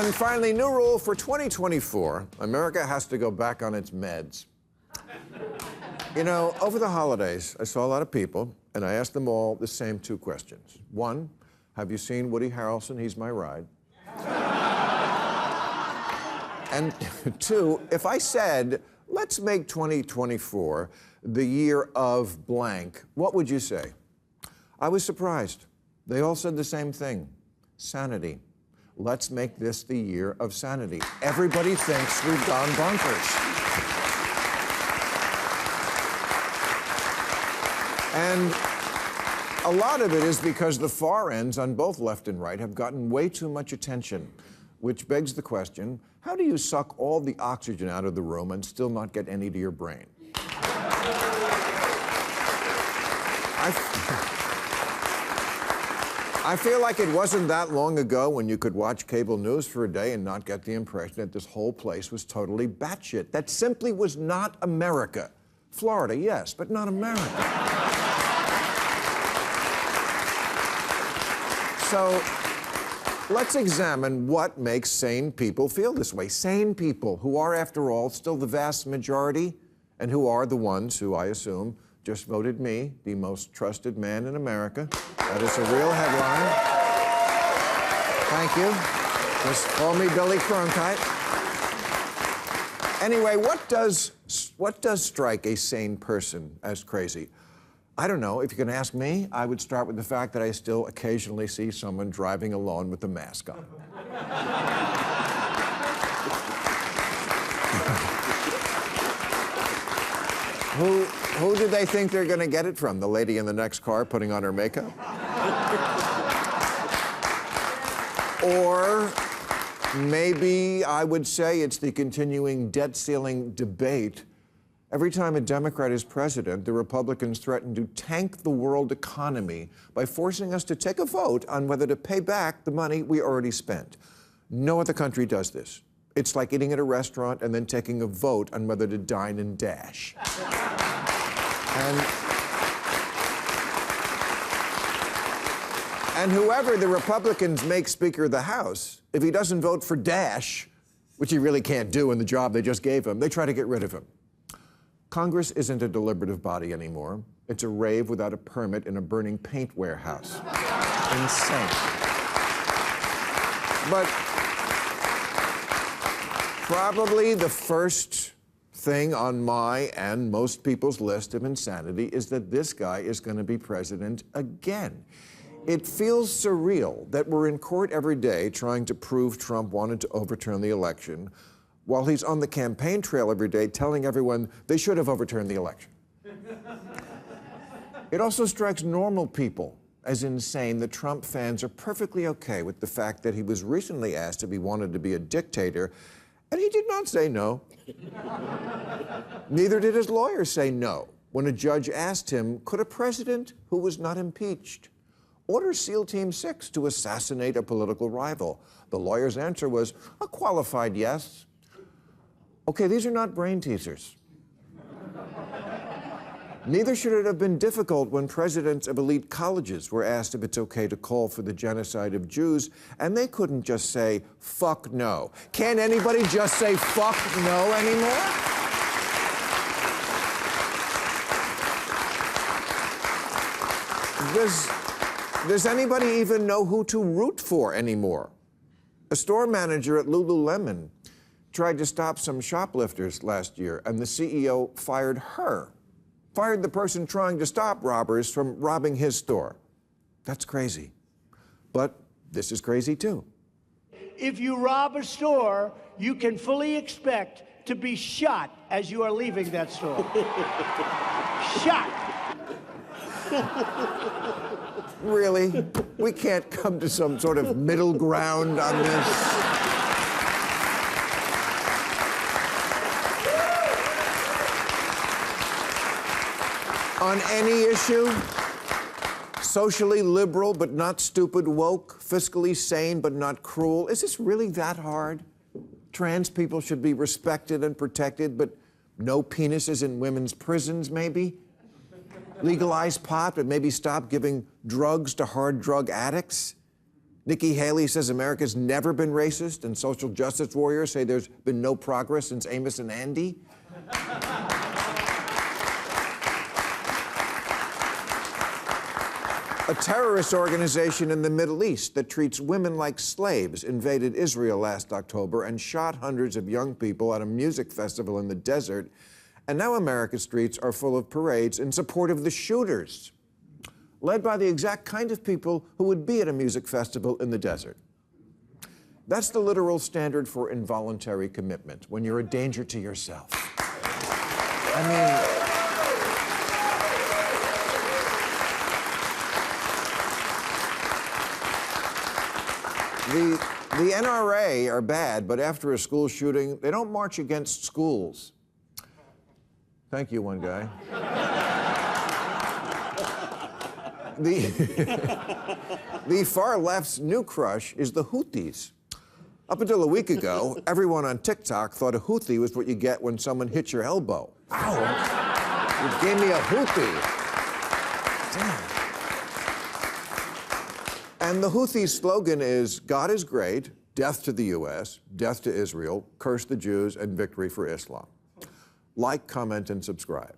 And finally, new rule for 2024. America has to go back on its meds. You know, over the holidays, I saw a lot of people, and I asked them all the same two questions. One, have you seen Woody Harrelson? He's my ride. And two, if I said, let's make 2024 the year of blank, what would you say? I was surprised. They all said the same thing. Sanity. Let's make this the year of sanity. Everybody thinks we've gone bonkers. And a lot of it is because the far ends on both left and right have gotten way too much attention, which begs the question, how do you suck all the oxygen out of the room and still not get any to your brain? I feel like it wasn't that long ago when you could watch cable news for a day and not get the impression that this whole place was totally batshit. That simply was not America. Florida, yes, but not America. So let's examine what makes sane people feel this way. Sane people who are, after all, still the vast majority and who are the ones who, I assume, just voted me the most trusted man in America. That is a real headline. Thank you. Just call me Billy Cronkite. Anyway, what does strike a sane person as crazy? I don't know. If you can ask me, I would start with the fact that I still occasionally see someone driving alone with a mask on. Who do they think they're going to get it from? The lady in the next car putting on her makeup? Or maybe I would say it's the continuing debt ceiling debate. Every time a Democrat is president, the Republicans threaten to tank the world economy by forcing us to take a vote on whether to pay back the money we already spent. No other country does this. It's like eating at a restaurant and then taking a vote on whether to dine and dash. And whoever the Republicans make Speaker of the House, if he doesn't vote for Dash, which he really can't do in the job they just gave him, they try to get rid of him. Congress isn't a deliberative body anymore. It's a rave without a permit in a burning paint warehouse. Insane. But probably the first thing on my and most people's list of insanity is that this guy is going to be president again. It feels surreal that we're in court every day trying to prove Trump wanted to overturn the election, while he's on the campaign trail every day telling everyone they should have overturned the election. It also strikes normal people as insane that Trump fans are perfectly okay with the fact that he was recently asked if he wanted to be a dictator, and he did not say no. Neither did his lawyer say no when a judge asked him, could a president who was not impeached order SEAL Team 6 to assassinate a political rival? The lawyer's answer was a qualified yes. Okay, these are not brain teasers. Neither should it have been difficult when presidents of elite colleges were asked if it's okay to call for the genocide of Jews, and they couldn't just say, fuck no. Can anybody just say fuck no anymore? Does anybody even know who to root for anymore? A store manager at Lululemon tried to stop some shoplifters last year, and the CEO fired her. Fired the person trying to stop robbers from robbing his store. That's crazy. But this is crazy too. If you rob a store, you can fully expect to be shot as you are leaving that store. Shot. Really? We can't come to some sort of middle ground on this? On any issue? Socially liberal but not stupid woke, fiscally sane but not cruel. Is this really that hard? Trans people should be respected and protected, but no penises in women's prisons, maybe? Legalize pot, but maybe stop giving drugs to hard drug addicts? Nikki Haley says America's never been racist, and social justice warriors say there's been no progress since Amos and Andy. A terrorist organization in the Middle East that treats women like slaves invaded Israel last October and shot hundreds of young people at a music festival in the desert. And now America's streets are full of parades in support of the shooters, led by the exact kind of people who would be at a music festival in the desert. That's the literal standard for involuntary commitment, when you're a danger to yourself. I mean, the NRA are bad, but after a school shooting, they don't march against schools. Thank you, one guy. The far left's new crush is the Houthis. Up until a week ago, everyone on TikTok thought a Houthi was what you get when someone hits your elbow. Ow! You gave me a Houthi. Damn. And the Houthi slogan is, God is great, death to the U.S., death to Israel, curse the Jews, and victory for Islam. Like, comment, and subscribe.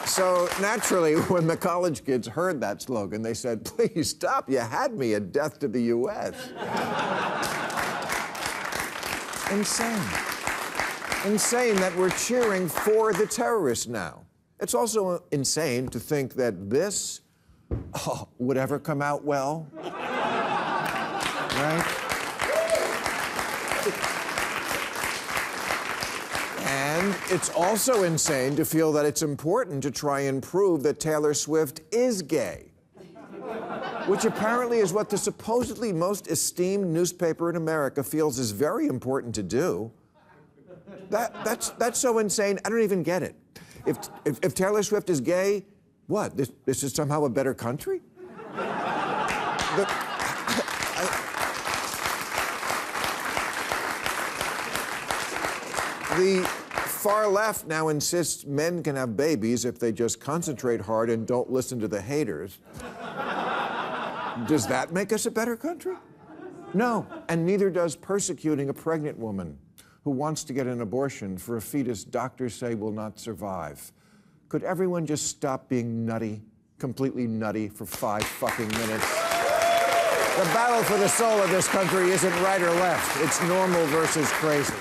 So naturally, when the college kids heard that slogan, they said, please stop, you had me at death to the U.S. Insane. Insane that we're cheering for the terrorists now. It's also insane to think that this would ever come out well. Right? And it's also insane to feel that it's important to try and prove that Taylor Swift is gay, which apparently is what the supposedly most esteemed newspaper in America feels is very important to do. That's so insane, I don't even get it. If Taylor Swift is gay, what? This is somehow a better country? The far left now insists men can have babies if they just concentrate hard and don't listen to the haters. Does that make us a better country? No, and neither does persecuting a pregnant woman who wants to get an abortion for a fetus doctors say will not survive. Could everyone just stop being nutty, completely nutty, for 5 fucking minutes? The battle for the soul of this country isn't right or left. It's normal versus crazy.